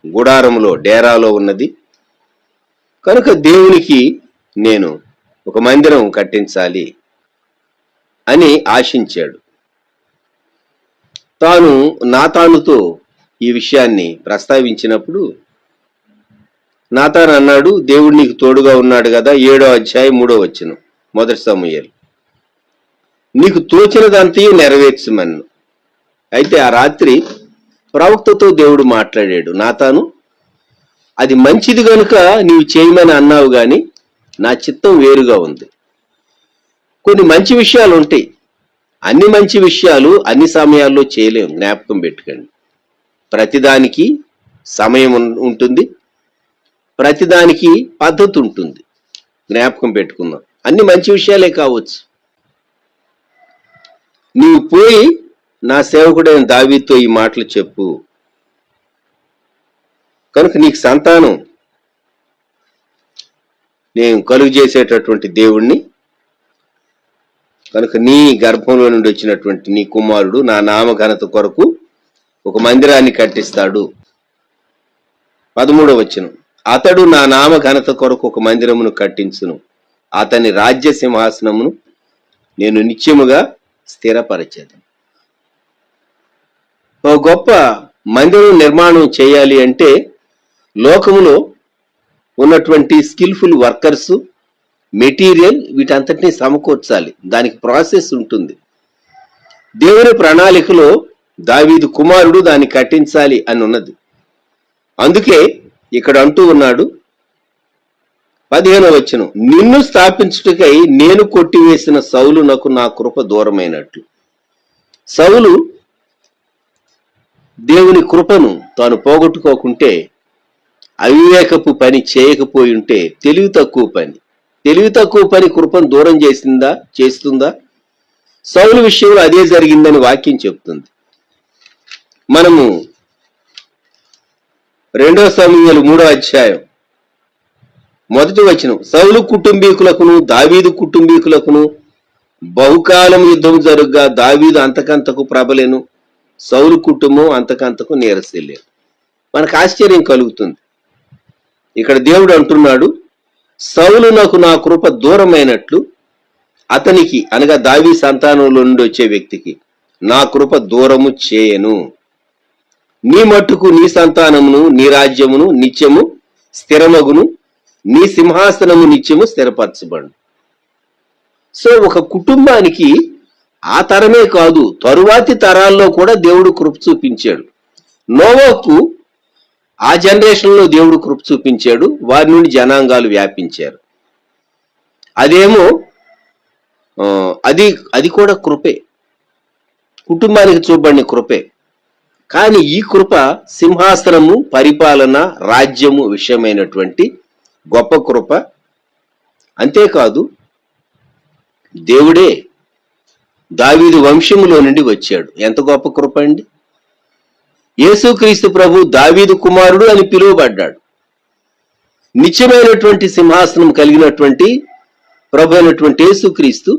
గుడారంలో డేరాలో ఉన్నది కనుక దేవునికి నేను ఒక మందిరం కట్టించాలి అని ఆశించాడు. తాను నాతానుతో ఈ విషయాన్ని ప్రస్తావించినప్పుడు నాతాను అన్నాడు, దేవుడు నీకు తోడుగా ఉన్నాడు కదా. 7వ అధ్యాయం 3వ వచనం, 1 సమూయేలు, నీకు తోచినదంతయు నెరవేర్చమన్ను. అయితే ఆ రాత్రి ప్రవక్తతో దేవుడు మాట్లాడాడు, నాతాను, అది మంచిది గనుక నీవు చేయమని అన్నావు గాని నా చిత్తం వేరుగా ఉంది. కొన్ని మంచి విషయాలు ఉంటాయి, అన్ని మంచి విషయాలు అన్ని సమయాల్లో చేయలేము. జ్ఞాపకం పెట్టుకోండి, ప్రతిదానికి సమయం ఉంటుంది, ప్రతిదానికి పద్ధతి ఉంటుంది. జ్ఞాపకం పెట్టుకుందాం. అన్ని మంచి విషయాలే కావచ్చు. నీవు పోయి నా సేవకుడైన దావీదుతో ఈ మాటలు చెప్పు, కనుక నీకు సంతానం నేను కలుగు చేసేటటువంటి దేవుణ్ణి, కనుక నీ గర్భంలో నుండి వచ్చినటువంటి నీ కుమారుడు నా నామ ఘనత కొరకు ఒక మందిరాన్ని కట్టిస్తాడు. 13వ వచనం, అతడు నా నామ ఘనత కొరకు ఒక మందిరమును కట్టించును, అతని రాజ్య సింహాసనమును నేను నిత్యముగా స్థిరపరచేది. ఒక గొప్ప మందిరం నిర్మాణం చేయాలి అంటే లోకములో ఉన్నటువంటి స్కిల్ఫుల్ వర్కర్స్, మెటీరియల్, వీటంతటినీ సమకూర్చాలి. దానికి ప్రాసెస్ ఉంటుంది. దేవుని ప్రణాళికలో దావీదు కుమారుడు దాన్ని కట్టించాలి అని ఉన్నది. అందుకే ఇక్కడ అంటూ ఉన్నాడు 15వ వచనం, నిన్ను స్థాపించుటకై నేను కొట్టివేసిన సౌలునకు నా కృప దూరమైనట్లు. సౌలు దేవుని కృపను తాను పోగొట్టుకోకుంటే, అవివేకపు పని చేయకపోయి ఉంటే, తెలివి తక్కువ పని కృపను దూరం చేస్తుందా? సౌలు విషయంలో అదే జరిగిందని వాక్యం చెప్తుంది. మనము 2వ సమూయేలు 3వ అధ్యాయం 1వ వచనం, సౌలు కుటుంబీకులకును దావీదు కుటుంబీకులకును బహుకాలం యుద్ధం జరుగ్గా దావీదు అంతకంతకు ప్రబలెను, సౌలు కుటుంబం అంతకంతకు నీరసిల్లేను. మనకు ఆశ్చర్యం కలుగుతుంది. ఇక్కడ దేవుడు అంటున్నాడు, సౌలునకు నా కృప దూరమైనట్లు అతనికి, అనగా దావీ సంతానంలో నుండి వచ్చే వ్యక్తికి నా కృప దూరము చేయను. నీ మట్టుకు నీ సంతానమును నీ రాజ్యమును నిత్యము స్థిరమగును, నీ సింహాసనము నిత్యము స్థిరపరచబడు. సో ఒక కుటుంబానికి ఆ తరమే కాదు, తరువాతి తరాల్లో కూడా దేవుడు కృప చూపించాడు. నోవాకు ఆ జనరేషన్లో దేవుడు కృప చూపించాడు, వారి నుండి జనాంగాలు వ్యాపించారు. అదేమో అది కూడా కృపే, కుటుంబానికి చూపబడిన కృపే. కానీ ఈ కృప సింహాసనము, పరిపాలన, రాజ్యము విషయమైనటువంటి గొప్ప కృప. అంతేకాదు, దేవుడే దావీదు వంశములో నుండి వచ్చాడు. ఎంత గొప్ప కృప అండి! యేసుక్రీస్తు ప్రభు దావీదు కుమారుడు అని పిలువబడ్డాడు. నిత్యమైనటువంటి సింహాసనం కలిగినటువంటి ప్రభు అయినటువంటి యేసుక్రీస్తు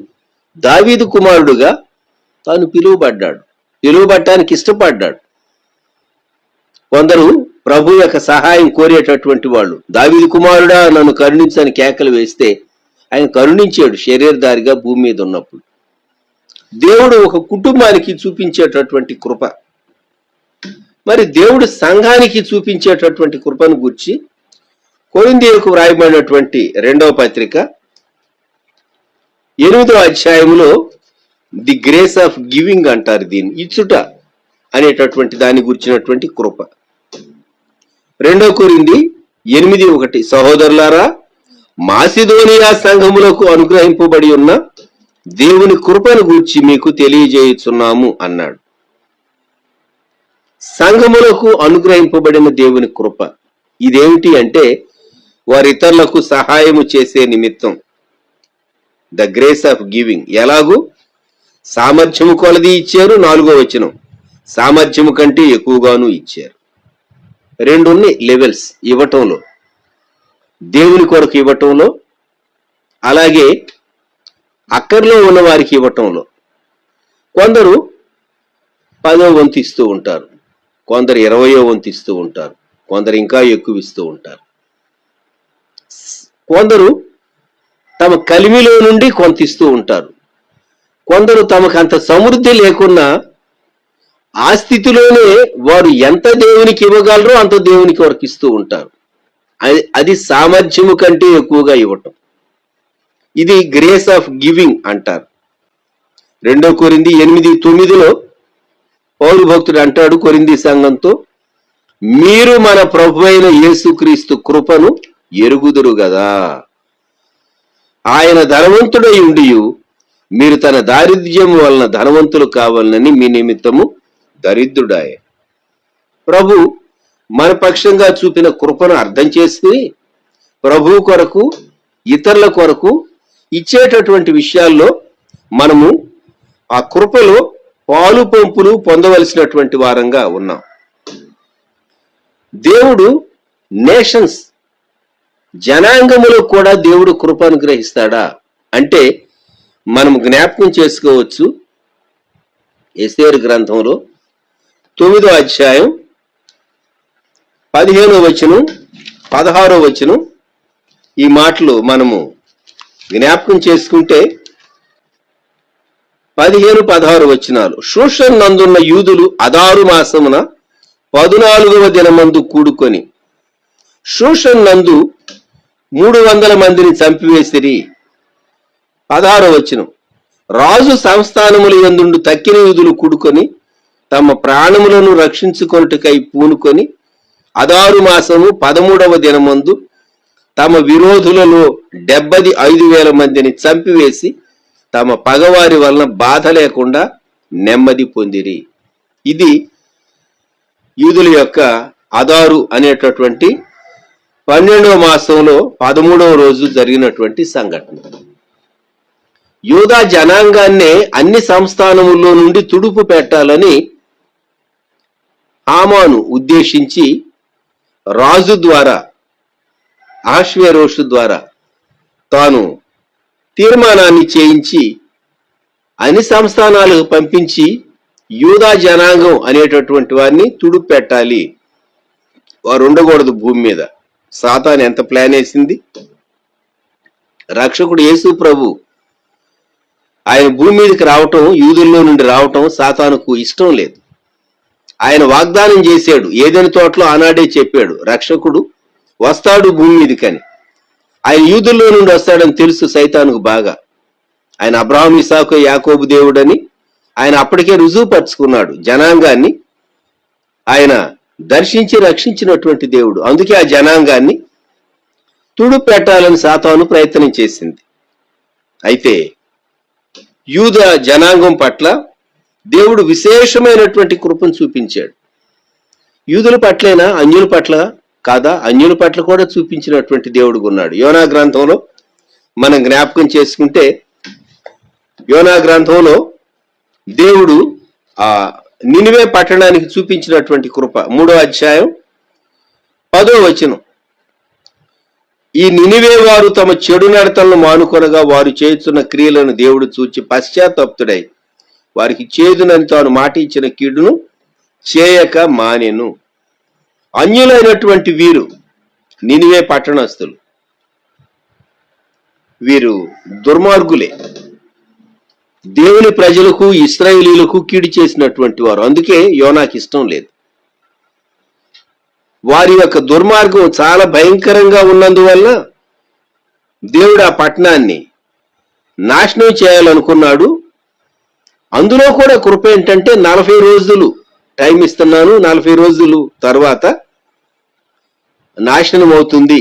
దావీదు కుమారుడుగా తాను పిలువబడటానికి ఇష్టపడ్డాడు. కొందరు ప్రభు యొక్క సహాయం కోరేటటువంటి వాళ్ళు, దావీదు కుమారుడా నన్ను కరుణించని కేకలు వేస్తే ఆయన కరుణించాడు శరీరధారిగా భూమి మీద ఉన్నప్పుడు. దేవుడు ఒక కుటుంబానికి చూపించేటటువంటి కృప. మరి దేవుడు సంఘానికి చూపించేటటువంటి కృపను గురించి కొరింథీయులకు వ్రాయబడినటువంటి 2వ పత్రిక 8వ అధ్యాయంలో ది గ్రేస్ ఆఫ్ గివింగ్ అంటారు దీన్ని, ఇచ్చుట అనేటటువంటి దాని గురించినటువంటి కృప. 2 కొరింథీ 8:1 సహోదరులారా, మాసిదోనియా సంఘములకు అనుగ్రహింపబడి ఉన్న దేవుని కృపను గూర్చి మీకు తెలియజేయుచున్నాము అన్నాడు. సంఘములకు అనుగ్రహింపబడిన దేవుని కృప ఇదేమిటి అంటే, వారి ఇతరులకు సహాయము చేసే నిమిత్తం. The grace of giving. ఎలాగూ సామర్థ్యము కొలది ఇచ్చారు. 4వ వచనం, సామర్థ్యము కంటే ఎక్కువగాను ఇచ్చారు. 2 ఉన్నాయి లెవెల్స్ ఇవ్వటంలో, దేవుని కొరకు ఇవ్వటంలో, అలాగే అక్కర్లో ఉన్న వారికి ఇవ్వటంలో. కొందరు 10వ వంతు ఇస్తూ ఉంటారు, కొందరు 20వ వంతు ఇస్తూ ఉంటారు, కొందరు ఇంకా ఎక్కువ ఇస్తూ ఉంటారు. కొందరు తమ కలిమిలో నుండి కొంత ఇస్తూ ఉంటారు. కొందరు తమకు అంత సమృద్ధి లేకున్నా ఆ స్థితిలోనే వారు ఎంత దేవునికి ఇవ్వగలరో అంత దేవునికి వరకు ఇస్తూ ఉంటారు. అది సామర్థ్యము కంటే ఎక్కువగా ఇవ్వటం. ఇది గ్రేస్ ఆఫ్ గివింగ్ అంటారు. 2 కొరింథీ 8:9 పౌలు భక్తుడు అంటాడు కొరింథీ సంఘంతో, మీరు మన ప్రభు అయిన యేసుక్రీస్తు కృపను ఎరుగుదురు గదా. ఆయన ధనవంతుడై ఉండియు మీరు తన దారిద్ర్యము వలన ధనవంతులు కావాలని మీ నిమిత్తము దరిద్రుడాయ. ప్రభు మన పక్షంగా చూపిన కృపను అర్థం చేసుకుని ప్రభు కొరకు, ఇతరుల కొరకు ఇచ్చేటటువంటి విషయాల్లో మనము ఆ కృపలో పాలు పంపులు పొందవలసినటువంటి వారంగా ఉన్నాం. దేవుడు నేషన్స్, జనాంగములో కూడా దేవుడు కృప అనుగ్రహిస్తాడా అంటే మనం జ్ఞాపకం చేసుకోవచ్చు. ఎస్తేరు గ్రంథంలో 9వ అధ్యాయం 15వ వచనం 16వ వచనం ఈ మాటలు మనము జ్ఞాపకం చేసుకుంటే 15-16 వచనాలు. షూషన్ నందున్న యూదులు అదారు మాసమున 14వ దినమందు కూడుకొని షూషన్ నందు 300 మందిని చంపివేసిరి. 16వ వచనం, రాజు సంస్థానముల యందుండు తక్కిన యూదులు కూడుకొని తమ ప్రాణములను రక్షించుకొనుటకై పూనుకొని అదారు మాసము 13వ దినమందు తమ విరోధులలో 75,000 మందిని చంపివేసి తమ పగవారి వలన బాధ లేకుండా నెమ్మది పొందిరి. ఇది యూదుల యొక్క అదారు అనేటటువంటి 12వ మాసంలో 13వ రోజు జరిగినటువంటి సంఘటన. యూదా జనాంగాన్నే అన్ని సంస్థానముల్లో నుండి తుడుపు పెట్టాలని హామాను ఉద్దేశించి రాజు ద్వారా, అహష్వేరోషు ద్వారా తాను తీర్మానాన్ని చేయించి అన్ని సంస్థానాలకు పంపించి యూదా జనాంగం అనేటటువంటి వారిని తుడుపు పెట్టాలి, వారు ఉండకూడదు భూమి మీద. సాతాను ఎంత ప్లాన్ వేసింది! రక్షకుడు యేసు ప్రభు ఆయన భూమి మీదకి రావటం, యూదుల్లో నుండి రావటం సాతానుకు ఇష్టం లేదు. ఆయన వాగ్దానం చేశాడు, ఏదైనా తోటలో ఆనాడే చెప్పాడు రక్షకుడు వస్తాడు భూమి మీదకని. ఆయన యూదుల్లో నుండి వస్తాడని తెలుసు సైతానుకు బాగా. ఆయన అబ్రహాం, ఇసాకు, యాకోబు దేవుడని ఆయన అప్పటికే రుజువు పరుచుకున్నాడు. జనాంగాన్ని ఆయన దర్శించి రక్షించినటువంటి దేవుడు. అందుకే ఆ జనాంగాన్ని తుడు పెట్టాలని సాతాను ప్రయత్నం చేసింది. అయితే యూద జనాంగం పట్ల దేవుడు విశేషమైనటువంటి కృపను చూపించాడు. యూదుల పట్లైనా అన్యుల పట్ల కాదా, అన్యుల పట్ల కూడా చూపించినటువంటి దేవుడు ఉన్నాడు. యోనా గ్రంథంలో మనం జ్ఞాపకం చేసుకుంటే, యోనా గ్రంథంలో దేవుడు ఆ నినివే పట్టణానికి చూపించినటువంటి కృప 3వ అధ్యాయం 10వ వచనం. ఈ నినివే వారు తమ చెడు నడతలను మానుకొనగా వారు చేస్తున్న క్రియలను దేవుడు చూచి పశ్చాత్తాప్తుడై వారికి చేదునని తాను మాట ఇచ్చిన కీడును చేయక మానెను. అన్యులైనటువంటి వీరు నినివే పట్టణస్థులు, వీరు దుర్మార్గులే, దేవుని ప్రజలకు ఇశ్రాయేలీయులకు కీడు చేసినటువంటి వారు. అందుకే యోనాకి ఇష్టం లేదు. వారి యొక్క దుర్మార్గం చాలా భయంకరంగా ఉన్నందువల్ల దేవుడు ఆ పట్టణాన్ని నాశనం చేయాలనుకున్నాడు. అందులో కూడా కృప ఏంటంటే 40 రోజులు టైం ఇస్తున్నాను, 40 రోజులు తర్వాత నాశనం అవుతుంది,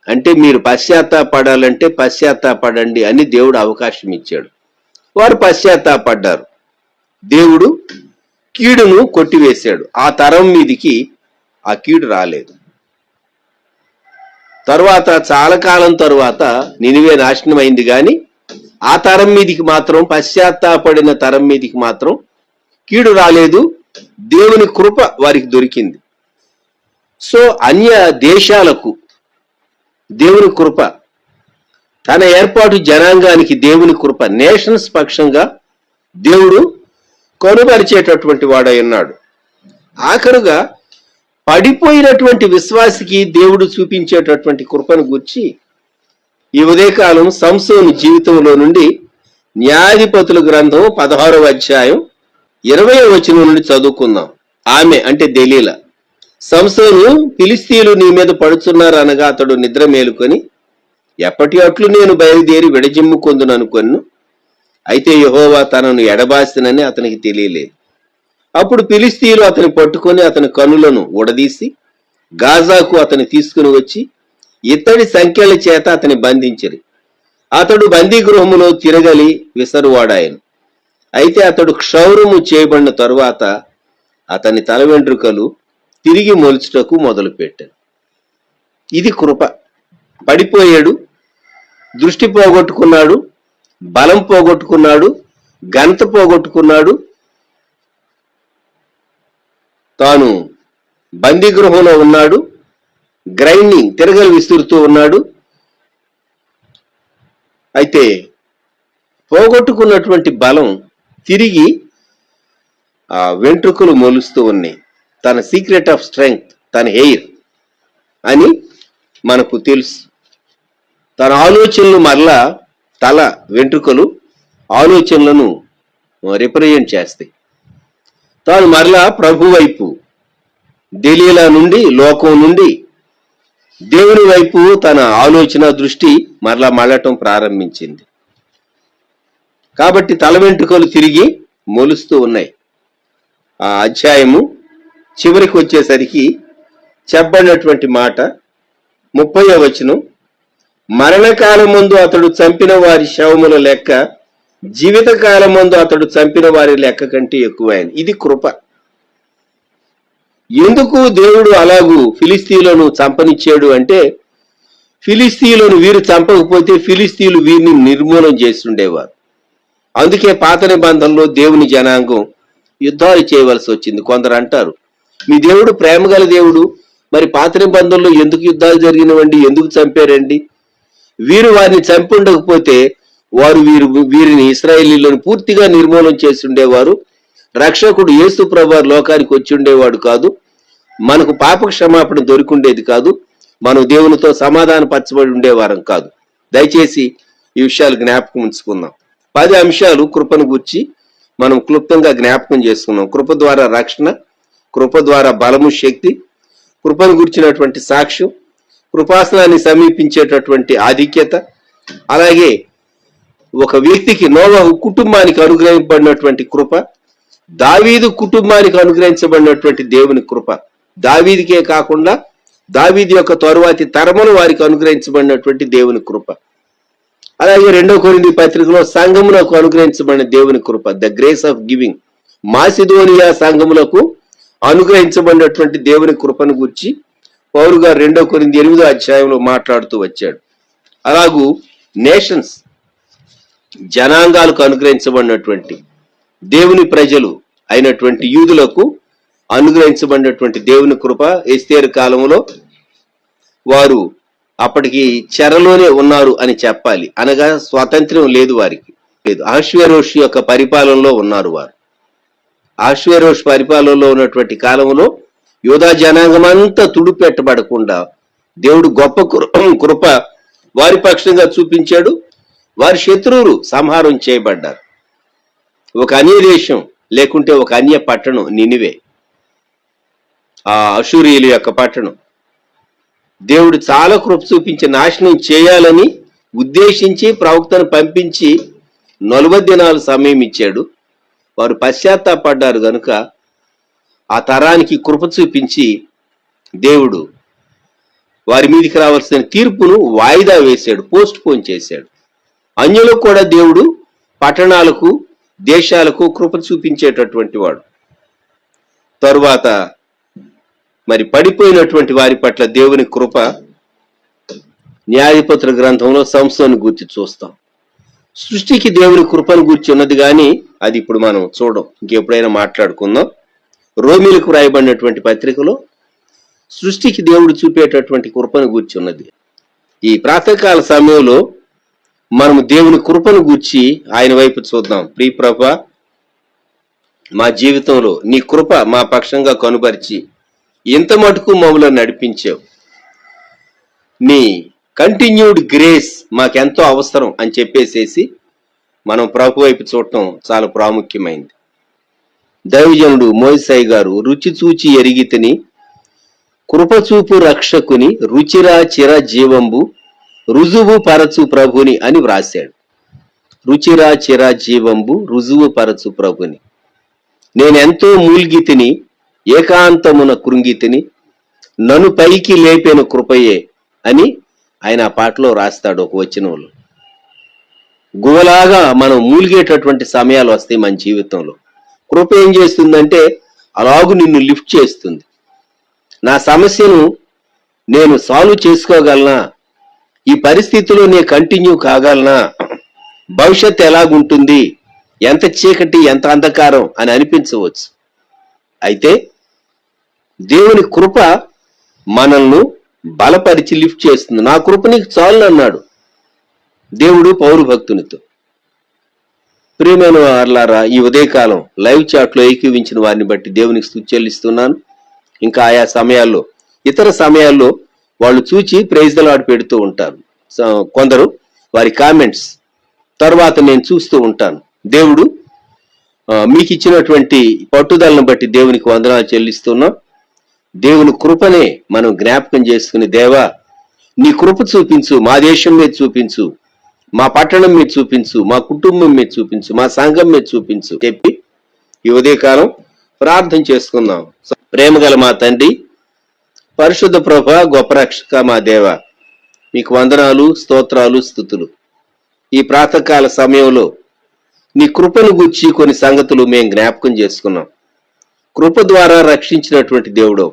అంటే మీరు పశ్చాత్తాపడాలంటే పశ్చాత్తాపడండి అని దేవుడు అవకాశం ఇచ్చాడు. వారు పశ్చాత్తాపడ్డారు. దేవుడు కీడును కొట్టివేశాడు. ఆ తరం మీదికి ఆ కీడు రాలేదు. తర్వాత చాలా కాలం తరువాత నినివే నాశనం అయింది, కానీ ఆ తరం మీదికి మాత్రం, పశ్చాత్తాపడిన తరం మీదికి మాత్రం కీడు రాలేదు. దేవుని కృప వారికి దొరికింది. సో అన్య దేశాలకు దేవుని కృప, తన ఏర్పాటు జనాంగానికి దేవుని కృప, నేషన్స్ పక్షంగా దేవుడు కనుపరిచేటటువంటి వాడై ఉన్నాడు. ఆఖరుగా పడిపోయినటువంటి విశ్వాసికి దేవుడు చూపించేటటువంటి కృపను గురించి ఈ ఉదయకాలం సంసోను జీవితంలో నుండి న్యాయాధిపతుల గ్రంథం 16వ అధ్యాయం 20వ వచనం నుండి చదువుకుందాం. ఆమె అంటే దెలీలా, సంసోను, ఫిలిస్తీయులు నీ మీద పడుచున్నారు అనగా అతడు నిద్ర మేలుకొని, ఎప్పటి అట్లు నేను బయలుదేరి విడజిమ్ముకొందును అనుకొను, అయితే యెహోవా తనను ఎడబాసినని అతనికి తెలియలేదు. అప్పుడు ఫిలిస్తీయులు అతని పట్టుకొని అతని కన్నులను ఉడదీసి గాజాకు అతని తీసుకుని వచ్చి ఇత్తడి సంఖ్యల చేత అతని బంధించిరి. అతడు బందీ గృహములో తిరగలి విసరువాడాయను. అయితే అతడు క్షౌరము చేయబడిన తరువాత అతని తల వెంట్రుకలు తిరిగి మొలుచుటకు మొదలుపెట్టాడు. ఇది కృప. పడిపోయాడు, దృష్టి పోగొట్టుకున్నాడు, బలం పోగొట్టుకున్నాడు, ఘనత పోగొట్టుకున్నాడు, తాను బందీ గృహంలో ఉన్నాడు, గ్రైండింగ్ తిరగలు విసురుతూ ఉన్నాడు. అయితే పోగొట్టుకున్నటువంటి బలం తిరిగి ఆ వెంట్రుకలు మొలుస్తూ ఉన్నాయి. తన సీక్రెట్ ఆఫ్ స్ట్రెంగ్త్ తన హెయిర్ అని మనకు తెలుసు. తన ఆలోచనలు మరలా, తల వెంట్రుకలు ఆలోచనలను రిప్రజెంట్ చేస్తాయి. తాను మరలా ప్రభు వైపు, దెలీలా నుండి, లోకం నుండి దేవుని వైపు తన ఆలోచన దృష్టి మరలా మళ్ళటం ప్రారంభించింది. కాబట్టి తల వెంట్రుకలు తిరిగి మొలుస్తూ ఉన్నాయి. ఆ అధ్యాయము చివరికి వచ్చేసరికి చెప్పబడినటువంటి మాట 30వ వచనం, మరణకాలమందు అతడు చంపిన వారి శవముల లెక్క జీవితకాలమందు అతడు చంపిన వారి లెక్క కంటే ఎక్కువైంది. ఇది కృప. ఎందుకు దేవుడు అలాగూ ఫిలిస్తీయులను చంపనిచ్చాడు అంటే, ఫిలిస్తీయులను వీరు చంపకపోతే ఫిలిస్తీయులు వీరిని నిర్మూలన చేస్తుండేవారు. అందుకే పాత నిబంధనలో దేవుని జనాంగం యుద్ధాలు చేయవలసి వచ్చింది. కొందరు అంటారు, మీ దేవుడు ప్రేమగల దేవుడు, మరి పాత నిబంధనలో ఎందుకు యుద్ధాలు జరిగినవండి, ఎందుకు చంపారండి? వీరు వారిని చంపి ఉండకపోతే వారు వీరిని ఇశ్రాయేలీయులను పూర్తిగా నిర్మూలన చేసి ఉండేవారు. రక్షకుడు యేసు ప్రభువు లోకానికి వచ్చి ఉండేవాడు కాదు, మనకు పాప క్షమాపణ దొరికిండేది కాదు, మనం దేవునితో సమాధాన పరచబడి ఉండేవారం కాదు. దయచేసి ఈ విషయాలు జ్ఞాపకం ఉంచుకుందాం. 10 అంశాలు కృపను గురించి మనం క్లుప్తంగా జ్ఞాపకం చేసుకున్నాం. కృప ద్వారా రక్షణ, కృప ద్వారా బలము, శక్తి, కృపను గురించినటువంటి సాక్ష్యం, కృపాసనాన్ని సమీపించేటటువంటి ఆధిక్యత, అలాగే ఒక వ్యక్తికి, నోవహు కుటుంబానికి అనుగ్రహింపబడినటువంటి కృప, దావీదు కుటుంబానికి అనుగ్రహించబడినటువంటి దేవుని కృప, దావీదికే కాకుండా దావీదు యొక్క తరువాతి తరమును వారికి అనుగ్రహించబడినటువంటి దేవుని కృప. అలాగే 2 కొరింథీ పత్రికలో సంఘములకు అనుగ్రహించబడిన దేవుని కృప, the grace of giving, Macedonia సంఘములకు అనుగ్రహించబడినటువంటి దేవుని కృపను గురించి పౌలు గారు 2 కొరింథీ 8వ అధ్యాయంలో మాట్లాడుతూ వచ్చాడు. అలాగూ నేషన్స్, జనాంగాలకు అనుగ్రహించబడినటువంటి దేవుని ప్రజలు అయినటువంటి యూదులకు అనుగ్రహించబడినటువంటి దేవుని కృప. ఎస్తేరు కాలంలో వారు అప్పటికి చెరలోనే ఉన్నారు అని చెప్పాలి, అనగా స్వాతంత్ర్యం లేదు, వారికి లేదు. అహష్వేరోషు యొక్క పరిపాలనలో ఉన్నారు వారు. అహష్వేరోషు పరిపాలనలో ఉన్నటువంటి కాలంలో యూదా జనాంగం అంతా తుడిపెట్టబడకుండా దేవుడు గొప్ప కృప వారి పక్షంగా చూపించాడు. వారి శత్రువులు సంహారం చేయబడ్డారు. ఒక అన్య దేశం లేకుంటే ఒక అన్య పట్టణం నినివే, ఆ అషూరియుల యొక్క పట్టణం, దేవుడు చాలా కృప చూపించి నాశనం చేయాలని ఉద్దేశించి ప్రవక్తను పంపించి 40 దినాలు సమయం ఇచ్చాడు. వారు పశ్చాత్తాపడ్డారు గనుక ఆ తరానికి కృప చూపించి దేవుడు వారి మీదకి రావాల్సిన తీర్పును వాయిదా వేశాడు, పోస్ట్ పోన్ చేశాడు. అన్యులకు కూడా దేవుడు పట్టణాలకు, దేశాలకు కృప చూపించేటటువంటి వాడు. తరువాత మరి పడిపోయినటువంటి వారి పట్ల దేవుని కృప న్యాయపత్ర గ్రంథంలో సంసోను గురించి చూస్తాం. సృష్టికి దేవుని కృపను గురించి ఉన్నది కానీ అది ఇప్పుడు మనం చూడం, ఇంకెప్పుడైనా మాట్లాడుకుందాం. రోమీలకు రాయబడినటువంటి పత్రికలో సృష్టికి దేవుడు చూపేటటువంటి కృపను గూర్చి ఉన్నది. ఈ ప్రాతకాల సమయంలో మనము దేవుని కృపను గూర్చి ఆయన వైపు చూద్దాం. ప్రియ ప్రభువా, మా జీవితంలో నీ కృప మా పక్షంగా కనుబరిచి ఇంత మటుకు మమ్మల్ని నడిపించావు. నీ కంటిన్యూడ్ గ్రేస్ మాకెంతో అవసరం అని చెప్పేసేసి మనం ప్రభు వైపు చూడటం చాలా ప్రాముఖ్యమైంది. దైవజనుడు మోయిసై గారు రుచి చూచి ఎరిగితిని కృపచూపు రక్షకుని రుచిరా చిర జీవంబు రుజువు పరచు ప్రభుని అని వ్రాశాడు. రుచిరా చిర జీవంబు రుజువు పరచు ప్రభుని. నేనెంతో మూల్గితిని ఏకాంతమున కృంగితిని నన్ను పైకి లేపెను కృపయే అని ఆయన ఆ పాటలో రాస్తాడు ఒక వచనంలో. గువలాగా మనం మూలిగేటటువంటి సమయాలు వస్తాయి మన జీవితంలో. కృప ఏం చేస్తుందంటే అలాగూ నిన్ను లిఫ్ట్ చేస్తుంది. నా సమస్యను నేను సాల్వ్ చేసుకోగలనా, ఈ పరిస్థితిలో నేను కంటిన్యూ కాగలనా, భవిష్యత్తు ఎలాగుంటుంది, ఎంత చీకటి ఎంత అంధకారం అని అనిపించవచ్చు. అయితే దేవుని కృప మనల్ని బలపరిచి లిఫ్ట్ చేస్తుంది. నా కృప నీకు చాలు అన్నాడు దేవుడు పౌరు భక్తునితో. ప్రియమైన వారలారా, ఈ ఉదయకాలం లైవ్ చాట్ లో ఏకీవించిన వారిని బట్టి దేవునికి స్తుతి చెల్లిస్తున్నాను. ఇంకా ఆయా సమయాల్లో, ఇతర సమయాల్లో వాళ్ళు చూచి ప్రైజ్ ద లార్డ్ పెడుతూ ఉంటారు. కొందరు వారి కామెంట్స్ తర్వాత నేను చూస్తూ ఉంటాను. దేవుడు మీకు ఇచ్చినటువంటి పట్టుదలను బట్టి దేవునికి వందనాలు చెల్లిస్తున్నాం. దేవుని కృపనే మనం జ్ఞాపకం చేసుకుని, దేవా నీ కృప చూపించు, మా దేశం మీద చూపించు, మా పట్టణం మీద చూపించు, మా కుటుంబం మీద చూపించు, మా సంఘం మీద చూపించు చెప్పి ఈ ఉదయకాలం ప్రార్థన చేసుకుందాం. ప్రేమగల మా తండ్రి, పరిశుద్ధ ప్రభ, గొప్ప రక్షక మా దేవ, మీకు వందనాలు, స్తోత్రాలు, స్తుతులు. ఈ ప్రాతకాల సమయంలో నీ కృపను గుర్చి కొన్ని సంగతులు మేము జ్ఞాపకం చేసుకున్నాం. కృప ద్వారా రక్షించినటువంటి దేవుడు,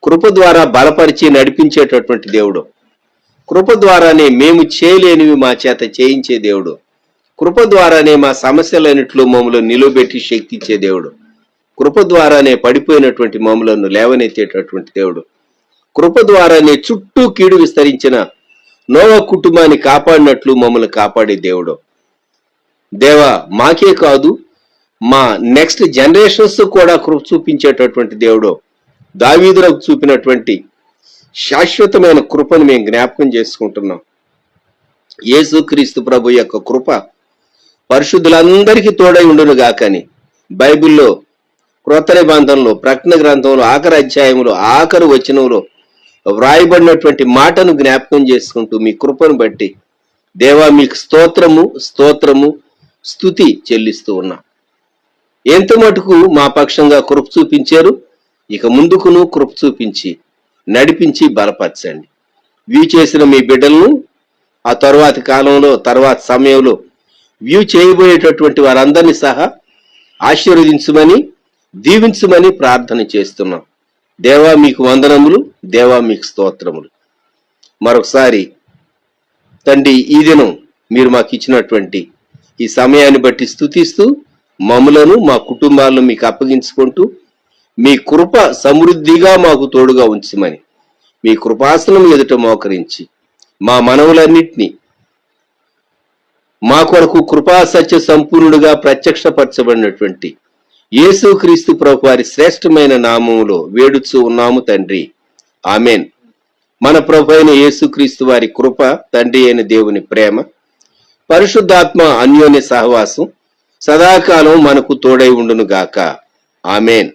కృప ద్వారా బలపరిచి నడిపించేటటువంటి దేవుడు, కృప ద్వారానే మేము చేయలేనివి మా చేత చేయించే దేవుడు, కృప ద్వారానే మా సమస్యలన్నింటిలో మమ్మల్ని నిలబెట్టి శక్తి ఇచ్చే దేవుడు, కృప ద్వారానే పడిపోయినటువంటి మమ్మలను లేవనెత్తేటటువంటి దేవుడు, కృప ద్వారానే చుట్టూ కీడు విస్తరించిన నోవా కుటుంబాన్ని కాపాడినట్లు మమ్మల్ని కాపాడే దేవుడు. దేవా, మాకే కాదు మా నెక్స్ట్ జనరేషన్స్ కూడా కృప చూపించేటటువంటి దేవుడు, దావీదులకు చూపినటువంటి శాశ్వతమైన కృపను మేము జ్ఞాపకం చేసుకుంటున్నాం. యేసుక్రీస్తు ప్రభు యొక్క కృప పరిశుద్ధులందరికీ తోడై ఉండును గాకని బైబిల్లో క్రొత్త నిబంధనలో ప్రకటన గ్రంథంలో ఆఖరి అధ్యాయంలో ఆఖరి వచనంలో వ్రాయబడినటువంటి మాటను జ్ఞాపకం చేసుకుంటూ మీ కృపను బట్టి దేవా మీకు స్తోత్రము స్తోత్రము స్తుతి చెల్లిస్తూ ఉన్నాం. ఎంత మటుకు మా పక్షంగా కృప చూపించారు, ఇక ముందుకును కృప చూపించి నడిపించి బలపరచండి. వ్యూ చేసిన మీ బిడ్డలను ఆ తరువాతి కాలంలో తర్వాతి సమయంలో వ్యూ చేయబోయేటటువంటి వారందరినీ సహా ఆశీర్వదించమని దీవించమని ప్రార్థన చేస్తున్నాం. దేవా మీకు వందనములు, దేవా మీకు స్తోత్రములు. మరొకసారి తండ్రి, ఈ దినం మీరు మాకు ఇచ్చినటువంటి ఈ సమయాన్ని బట్టి స్తుతిస్తూ మమ్ములను మా కుటుంబాలను మీకు అప్పగించుకుంటూ మీ కృప సమృద్ధిగా మాకు తోడుగా ఉంచమని మీ కృపాసనం ఎదుట మోకరించి మా మనవులన్నిటినీ మా కొరకు కృపా సత్య సంపూర్ణుడుగా ప్రత్యక్షపరచబడినటువంటి యేసుక్రీస్తు ప్రభు వారి శ్రేష్టమైన నామములో వేడుచూ ఉన్నాము తండ్రి, ఆమెన్. మన ప్రభు అయిన యేసుక్రీస్తు వారి కృప, తండ్రి అయిన దేవుని ప్రేమ, పరిశుద్ధాత్మ అన్యోన్య సహవాసం సదాకాలం మనకు తోడై ఉండును గాక. ఆమెన్.